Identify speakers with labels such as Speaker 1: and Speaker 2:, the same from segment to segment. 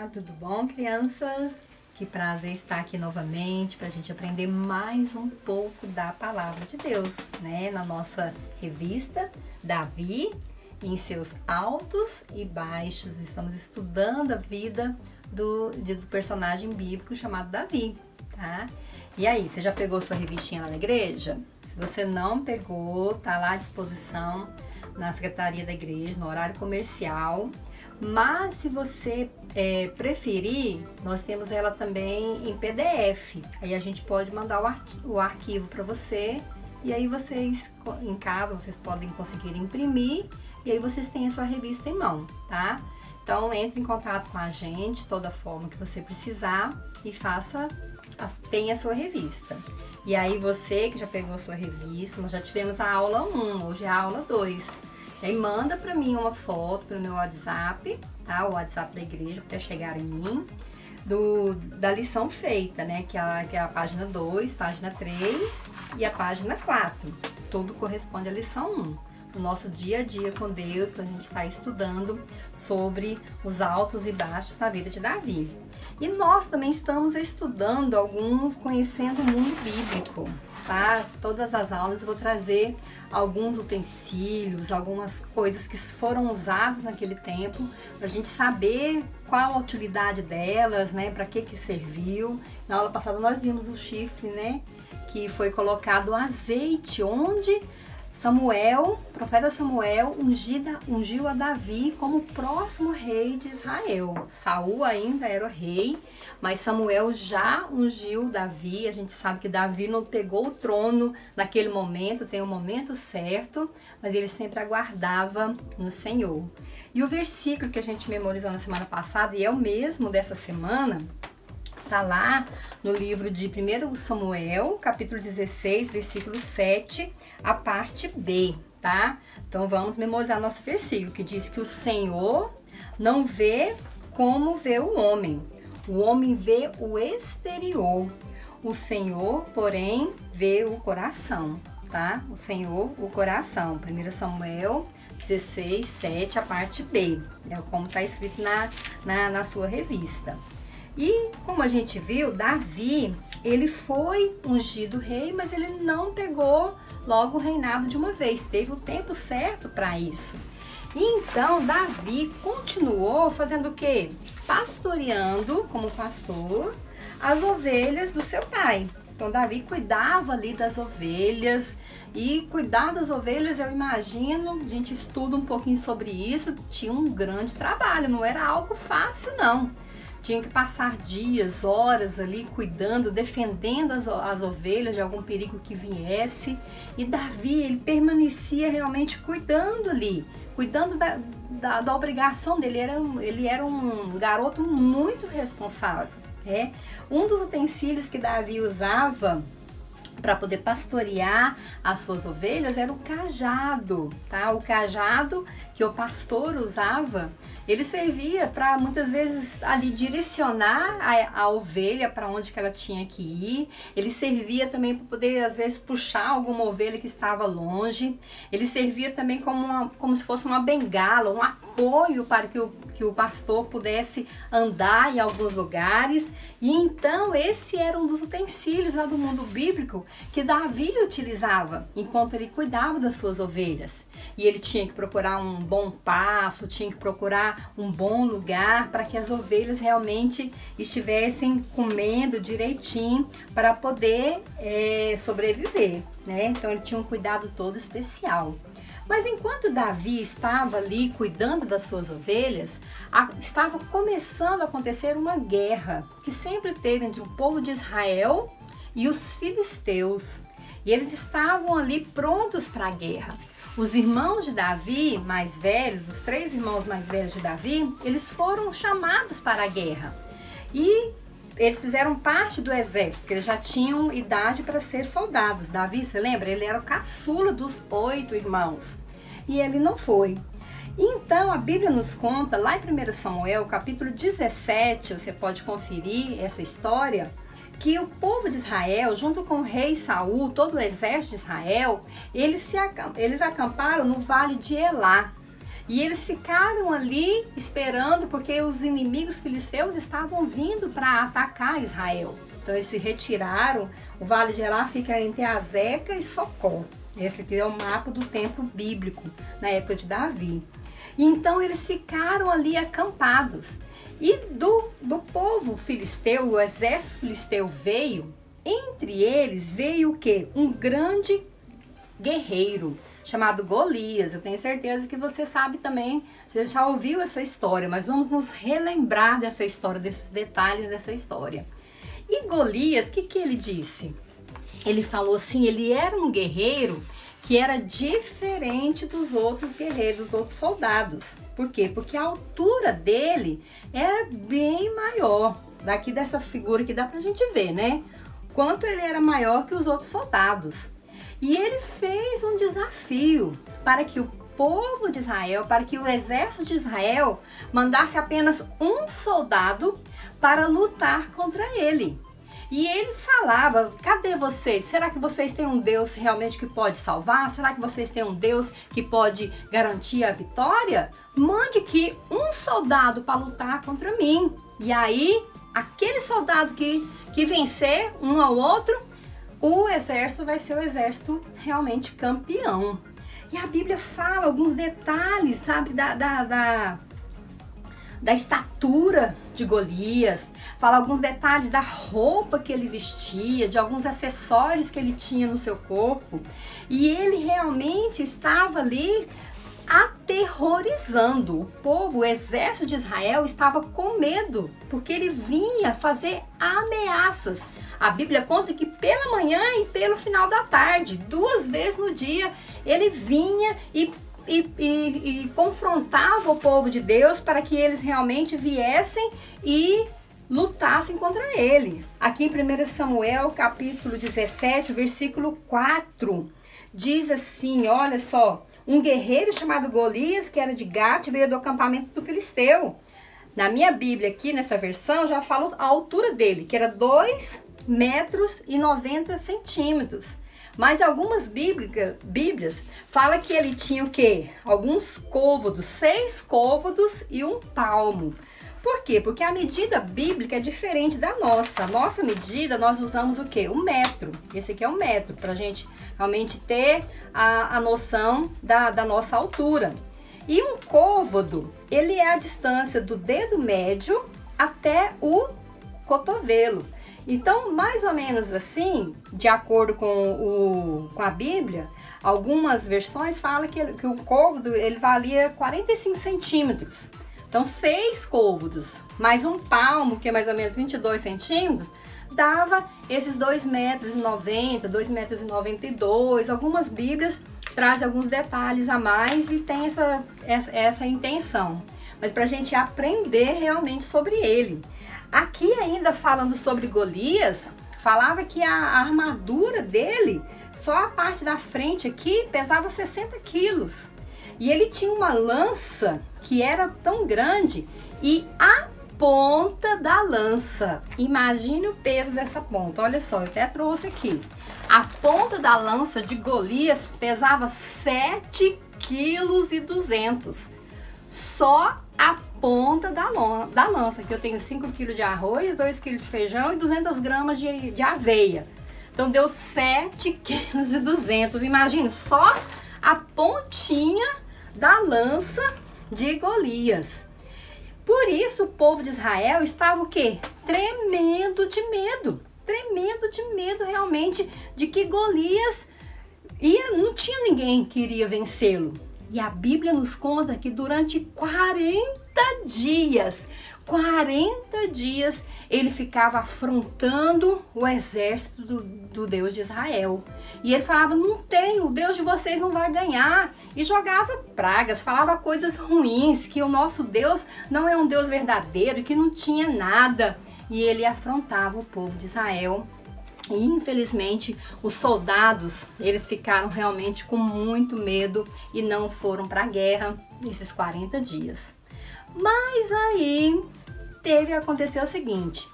Speaker 1: tudo bom, crianças? Que prazer estar aqui novamente para a gente aprender mais um pouco da Palavra de Deus, né? Na nossa revista Davi, em seus altos e baixos. Estamos estudando a vida do personagem bíblico chamado Davi, tá? E aí, você já pegou sua revistinha lá na igreja? Se você não pegou, tá lá à disposição na secretaria da igreja, no horário comercial. Mas se você preferir, nós temos ela também em PDF. Aí a gente pode mandar o arquivo para você e aí vocês, em casa, vocês podem conseguir imprimir e aí vocês têm a sua revista em mão, tá? Então entre em contato com a gente, toda forma que você precisar e tenha a sua revista. E aí você que já pegou a sua revista, nós já tivemos a aula 1, hoje é a aula 2. E aí manda pra mim uma foto pelo meu WhatsApp, tá? O WhatsApp da igreja, até chegar em mim, da lição feita, né? Que é a página 2, página 3 e a página 4. Tudo corresponde à lição 1. O nosso dia a dia com Deus, para a gente estar estudando sobre os altos e baixos da vida de Davi. E nós também estamos estudando conhecendo o mundo bíblico, tá? Todas as aulas eu vou trazer alguns utensílios, algumas coisas que foram usadas naquele tempo, para a gente saber qual a utilidade delas, né? Para que serviu. Na aula passada nós vimos o chifre, né? Que foi colocado azeite, onde Samuel, o profeta Samuel, ungiu a Davi como o próximo rei de Israel. Saul ainda era o rei, mas Samuel já ungiu Davi. A gente sabe que Davi não pegou o trono naquele momento, tem um momento certo, mas ele sempre aguardava no Senhor. E o versículo que a gente memorizou na semana passada, e é o mesmo dessa semana, tá lá no livro de 1 Samuel, capítulo 16, versículo 7, a parte B, tá? Então vamos memorizar nosso versículo, que diz que o Senhor não vê como vê o homem vê o exterior, o Senhor, porém, vê o coração, tá? O Senhor, o coração. 1 Samuel 16, 7, a parte B, é como tá escrito na sua revista. E como a gente viu, Davi, ele foi ungido rei, mas ele não pegou logo o reinado de uma vez. Teve o tempo certo para isso. E então, Davi continuou fazendo o quê? Pastoreando, como pastor, as ovelhas do seu pai. Então, Davi cuidava ali das ovelhas. E cuidar das ovelhas, eu imagino, a gente estuda um pouquinho sobre isso, tinha um grande trabalho, não era algo fácil, não. Tinha que passar dias, horas ali cuidando, defendendo as ovelhas de algum perigo que viesse. E Davi, ele permanecia realmente cuidando ali, cuidando da obrigação dele. Ele era um garoto muito responsável. Um dos utensílios que Davi usava para poder pastorear as suas ovelhas era o cajado, tá? O cajado que o pastor usava, ele servia para muitas vezes ali direcionar a ovelha para onde que ela tinha que ir. Ele servia também para poder às vezes puxar alguma ovelha que estava longe. Ele servia também como se fosse uma bengala, um apoio para que o pastor pudesse andar em alguns lugares. E então esse era um dos utensílios lá do mundo bíblico que Davi utilizava enquanto ele cuidava das suas ovelhas. E ele tinha que procurar um bom pasto, tinha que procurar um bom lugar para que as ovelhas realmente estivessem comendo direitinho para poder sobreviver, né? Então ele tinha um cuidado todo especial. Mas enquanto Davi estava ali cuidando das suas ovelhas, estava começando a acontecer uma guerra que sempre teve entre o povo de Israel e os filisteus. E eles estavam ali prontos para a guerra. Os irmãos de Davi, mais velhos, os 3 irmãos mais velhos de Davi, eles foram chamados para a guerra. E eles fizeram parte do exército, porque eles já tinham idade para ser soldados. Davi, você lembra? Ele era o caçula dos 8 irmãos. E ele não foi. Então, a Bíblia nos conta, lá em 1 Samuel, capítulo 17, você pode conferir essa história, que o povo de Israel, junto com o rei Saul, todo o exército de Israel, eles acamparam no vale de Elá. E eles ficaram ali esperando, porque os inimigos filisteus estavam vindo para atacar Israel. Então eles se retiraram. O Vale de Elá fica entre Azeca e Socó. Esse aqui é o mapa do templo bíblico, na época de Davi. E então eles ficaram ali acampados. E do povo filisteu, o exército filisteu veio, entre eles veio o quê? Um grande guerreiro, chamado Golias. Eu tenho certeza que você sabe também, você já ouviu essa história, mas vamos nos relembrar dessa história, desses detalhes dessa história. E Golias, o que ele disse? Ele falou assim, ele era um guerreiro que era diferente dos outros guerreiros, dos outros soldados. Por quê? Porque a altura dele era bem maior. Daqui dessa figura que dá pra gente ver, né? Quanto ele era maior que os outros soldados. E ele fez um desafio para que o povo de Israel, para que o exército de Israel mandasse apenas um soldado para lutar contra ele. E ele falava, cadê vocês? Será que vocês têm um Deus realmente que pode salvar? Será que vocês têm um Deus que pode garantir a vitória? Mande aqui um soldado para lutar contra mim. E aí, aquele soldado que vencer um ao outro, o exército vai ser o exército realmente campeão. E a Bíblia fala alguns detalhes, sabe, da estatura de Golias, fala alguns detalhes da roupa que ele vestia, de alguns acessórios que ele tinha no seu corpo. E ele realmente estava ali aterrorizando o povo. O exército de Israel estava com medo, porque ele vinha fazer ameaças. A Bíblia conta que pela manhã e pelo final da tarde, 2 vezes no dia, ele vinha e confrontava o povo de Deus para que eles realmente viessem e lutassem contra ele. Aqui em 1 Samuel, capítulo 17, versículo 4, diz assim, olha só, um guerreiro chamado Golias, que era de Gate, veio do acampamento do Filisteu. Na minha Bíblia, aqui nessa versão, já falo a altura dele, que era 2,90 metros. Mas algumas bíblias falam que ele tinha o quê? Alguns côvados, 6 côvados e 1 palmo. Por quê? Porque a medida bíblica é diferente da nossa. A nossa medida, nós usamos o quê? 1 metro. Esse aqui é 1 metro, para a gente realmente ter a noção da nossa altura. E um côvado, ele é a distância do dedo médio até o cotovelo. Então, mais ou menos assim, de acordo com a Bíblia, algumas versões falam que o côvado ele valia 45 centímetros. Então, 6 côvados mais 1 palmo, que é mais ou menos 22 centímetros, dava esses 2,90 metros, 2,92 metros. Algumas Bíblias trazem alguns detalhes a mais e tem essa intenção. Mas para a gente aprender realmente sobre ele. Aqui ainda falando sobre Golias, falava que a armadura dele, só a parte da frente aqui, pesava 60 quilos. E ele tinha uma lança que era tão grande e a ponta da lança, imagine o peso dessa ponta, olha só, eu até trouxe aqui. A ponta da lança de Golias pesava 7,2 kg. Só a ponta da lança, que eu tenho 5 kg de arroz, 2 kg de feijão e 200 gramas de aveia. Então deu 7,2 kg. Imagina, só a pontinha da lança de Golias. Por isso o povo de Israel estava o quê? Tremendo de medo realmente de que Golias não tinha ninguém que iria vencê-lo. E a Bíblia nos conta que durante 40 dias, ele ficava afrontando o exército do Deus de Israel. E ele falava, não tem, o Deus de vocês não vai ganhar. E jogava pragas, falava coisas ruins, que o nosso Deus não é um Deus verdadeiro, que não tinha nada. E ele afrontava o povo de Israel. E infelizmente os soldados, eles ficaram realmente com muito medo e não foram para a guerra nesses 40 dias. Mas aí aconteceu o seguinte,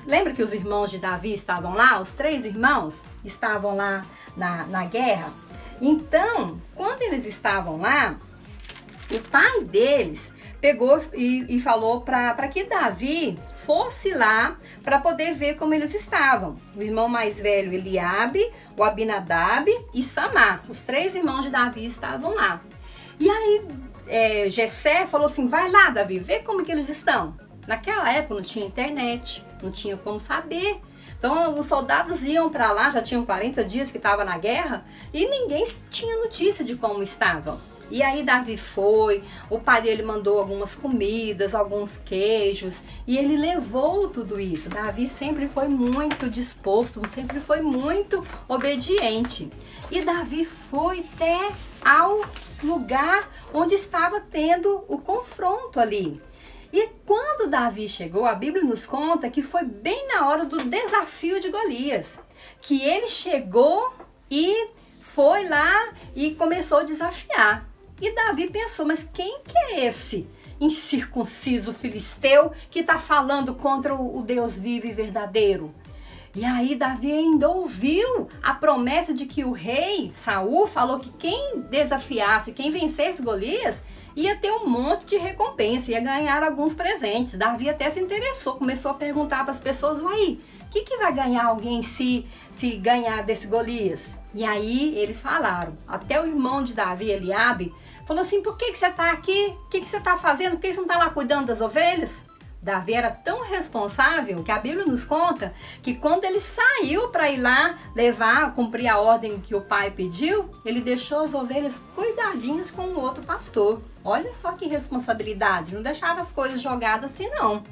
Speaker 1: lembra que os irmãos de Davi estavam lá? Os 3 irmãos estavam lá na guerra? Então, quando eles estavam lá, o pai deles pegou e falou para que Davi fosse lá para poder ver como eles estavam. O irmão mais velho, Eliabe, o Abinadab e Samar. Os 3 irmãos de Davi estavam lá. E aí Jessé falou assim, vai lá, Davi, vê como que eles estão. Naquela época não tinha internet, não tinha como saber. Então os soldados iam para lá, já tinham 40 dias que estava na guerra, e ninguém tinha notícia de como estavam. E aí Davi foi, o pai dele mandou algumas comidas, alguns queijos, e ele levou tudo isso. Davi sempre foi muito disposto, sempre foi muito obediente. E Davi foi até ao lugar onde estava tendo o confronto ali. E quando Davi chegou, a Bíblia nos conta que foi bem na hora do desafio de Golias, que ele chegou e foi lá e começou a desafiar. E Davi pensou, mas quem que é esse incircunciso filisteu que está falando contra o Deus vivo e verdadeiro? E aí Davi ainda ouviu a promessa de que o rei Saul falou que quem desafiasse, quem vencesse Golias, ia ter um monte de recompensa, ia ganhar alguns presentes. Davi até se interessou, começou a perguntar para as pessoas, uai, o que vai ganhar alguém se ganhar desse Golias? E aí eles falaram, até o irmão de Davi, Eliabe, falou assim, por que você está aqui? O que você está fazendo? Por que você não está lá cuidando das ovelhas? Davi era tão responsável que a Bíblia nos conta que quando ele saiu para ir lá cumprir a ordem que o pai pediu, ele deixou as ovelhas cuidadinhas com o outro pastor. Olha só que responsabilidade, não deixava as coisas jogadas assim não.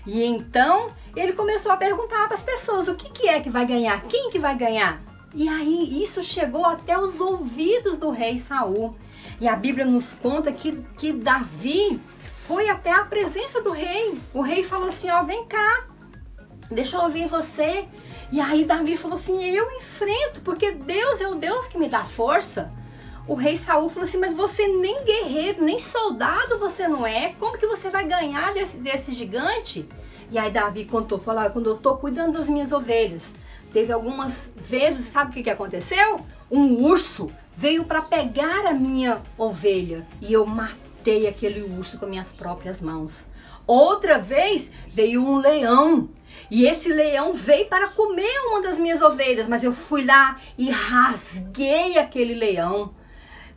Speaker 1: E então ele começou a perguntar para as pessoas, o que é que vai ganhar? Quem que vai ganhar? E aí isso chegou até os ouvidos do rei Saul. E a Bíblia nos conta que Davi foi até a presença do rei. O rei falou assim, ó, vem cá, deixa eu ouvir você. E aí Davi falou assim, eu enfrento, porque Deus é o Deus que me dá força. O rei Saul falou assim, mas você nem guerreiro, nem soldado você não é. Como que você vai ganhar desse gigante? E aí Davi contou, falou, quando eu tô cuidando das minhas ovelhas, teve algumas vezes, sabe o que aconteceu? Um urso veio para pegar a minha ovelha e eu matei aquele urso com minhas próprias mãos. Outra vez veio um leão e esse leão veio para comer uma das minhas ovelhas, mas eu fui lá e rasguei aquele leão.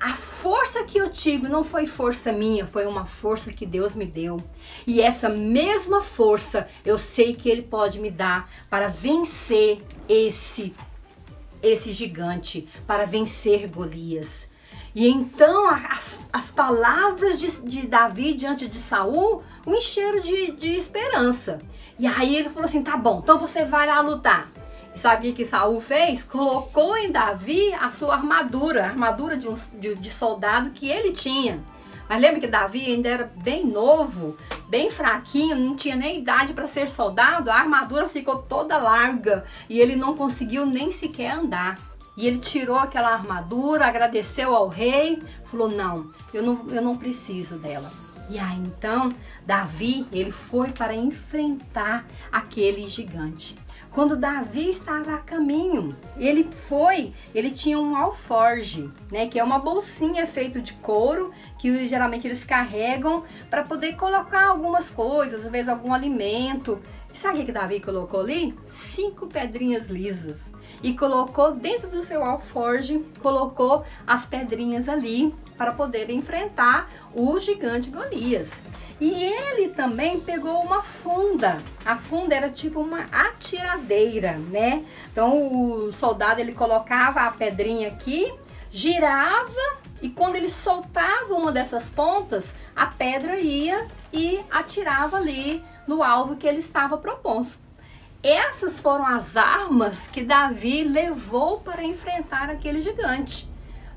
Speaker 1: A força que eu tive não foi força minha, foi uma força que Deus me deu. E essa mesma força eu sei que Ele pode me dar para vencer esse gigante, para vencer Golias. E então as palavras de Davi diante de Saul o encheram de esperança. E aí ele falou assim, tá bom, então você vai lá lutar. E sabe o que Saul fez? Colocou em Davi a sua armadura, a armadura de soldado que ele tinha. Mas lembra que Davi ainda era bem novo, bem fraquinho, não tinha nem idade para ser soldado? A armadura ficou toda larga e ele não conseguiu nem sequer andar. E ele tirou aquela armadura, agradeceu ao rei, falou, não, eu não preciso dela. E aí então, Davi, ele foi para enfrentar aquele gigante. Quando Davi estava a caminho, ele tinha um alforge, né, que é uma bolsinha feita de couro, que geralmente eles carregam para poder colocar algumas coisas, às vezes algum alimento. E sabe o que Davi colocou ali? 5 pedrinhas lisas. E colocou dentro do seu alforge, colocou as pedrinhas ali para poder enfrentar o gigante Golias. E ele também pegou uma funda. A funda era tipo uma atiradeira, né? Então o soldado ele colocava a pedrinha aqui, girava e quando ele soltava uma dessas pontas, a pedra ia e atirava ali no alvo que ele estava proposto. Essas foram as armas que Davi levou para enfrentar aquele gigante.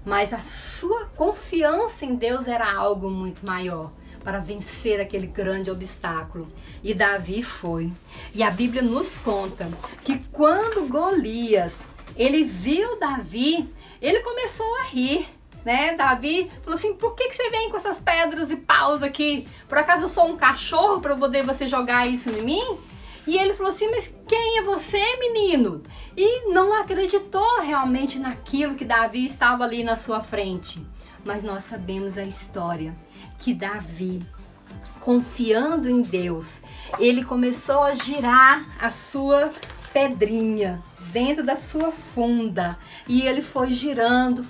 Speaker 1: Mas a sua confiança em Deus era algo muito maior para vencer aquele grande obstáculo. E Davi foi. E a Bíblia nos conta que quando Golias, ele viu Davi, ele começou a rir, né? Davi falou assim, por que você vem com essas pedras e paus aqui? Por acaso eu sou um cachorro para poder você jogar isso em mim? E ele falou assim, mas quem é você, menino? E não acreditou realmente naquilo que Davi estava ali na sua frente. mas nós sabemos a história que Davi, confiando em Deus, ele começou a girar a sua pedrinha dentro da sua funda, e ele foi girando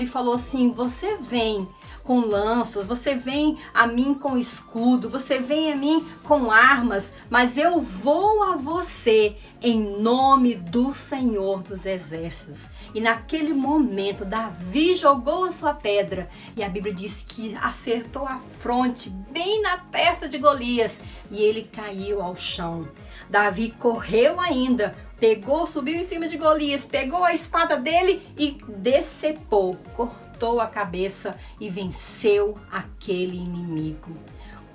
Speaker 1: e falou assim: você vem com lanças, você vem a mim com escudo, você vem a mim com armas, mas eu vou a você em nome do Senhor dos Exércitos. E naquele momento Davi jogou a sua pedra, e a Bíblia diz que acertou a fronte bem na testa de Golias, e ele caiu ao chão. Davi correu ainda, subiu em cima de Golias, pegou a espada dele e decepou, cortou a cabeça e venceu aquele inimigo.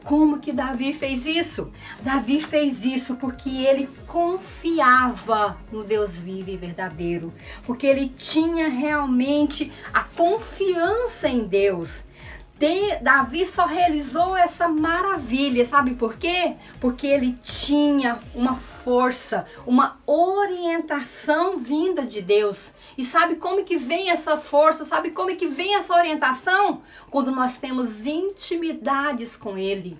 Speaker 1: Como que Davi fez isso? Davi fez isso porque ele confiava no Deus vivo e verdadeiro, porque ele tinha realmente a confiança em Deus. Davi só realizou essa maravilha, sabe por quê? Porque ele tinha uma força, uma orientação vinda de Deus. E sabe como que vem essa força? Sabe como que vem essa orientação? Quando nós temos intimidades com Ele.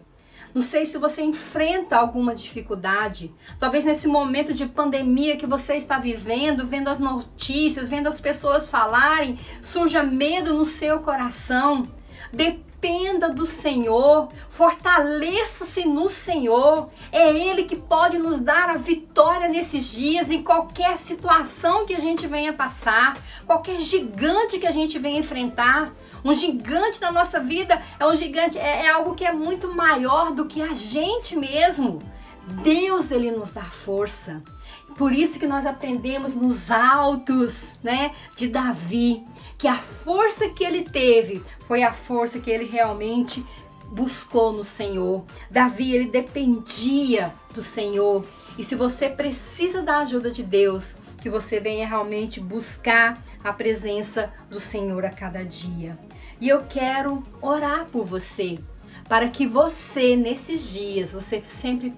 Speaker 1: Não sei se você enfrenta alguma dificuldade, talvez nesse momento de pandemia que você está vivendo, vendo as notícias, vendo as pessoas falarem, surja medo no seu coração. Dependa do Senhor, fortaleça-se no Senhor. É Ele que pode nos dar a vitória nesses dias, em qualquer situação que a gente venha passar, qualquer gigante que a gente venha enfrentar. Um gigante na nossa vida é um gigante, é algo que é muito maior do que a gente mesmo. Deus, Ele nos dá força. Por isso que nós aprendemos nos autos, né, de Davi, que a força que ele teve foi a força que ele realmente buscou no Senhor. Davi, ele dependia do Senhor. E se você precisa da ajuda de Deus, que você venha realmente buscar a presença do Senhor a cada dia. E eu quero orar por você, para que você, nesses dias, você sempre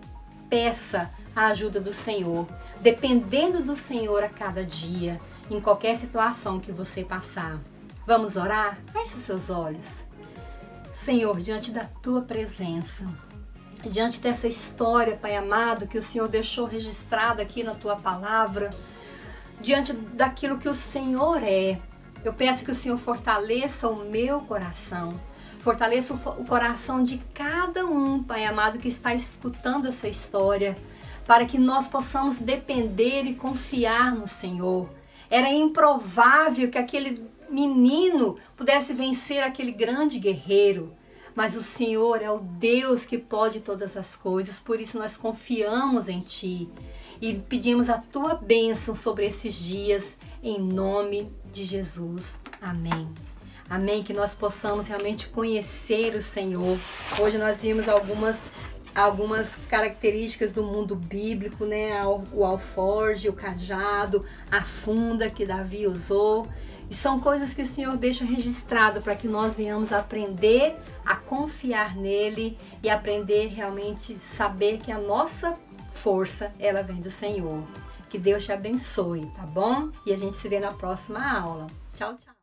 Speaker 1: peça a ajuda do Senhor, dependendo do Senhor a cada dia, em qualquer situação que você passar. Vamos orar? Feche os seus olhos. Senhor, diante da Tua presença, diante dessa história, Pai amado, que o Senhor deixou registrada aqui na Tua palavra, diante daquilo que o Senhor é, eu peço que o Senhor fortaleça o meu coração, fortaleça o coração de cada um, Pai amado, que está escutando essa história, para que nós possamos depender e confiar no Senhor. Era improvável que aquele menino pudesse vencer aquele grande guerreiro, mas o Senhor é o Deus que pode todas as coisas, por isso nós confiamos em Ti e pedimos a Tua bênção sobre esses dias, em nome de Jesus. Amém. Amém, que nós possamos realmente conhecer o Senhor. Hoje nós vimos algumas características do mundo bíblico, né? O alforje, o cajado, a funda que Davi usou. E são coisas que o Senhor deixa registrado para que nós venhamos aprender a confiar nele e aprender realmente saber que a nossa força, ela vem do Senhor. Que Deus te abençoe, tá bom? E a gente se vê na próxima aula. Tchau, tchau.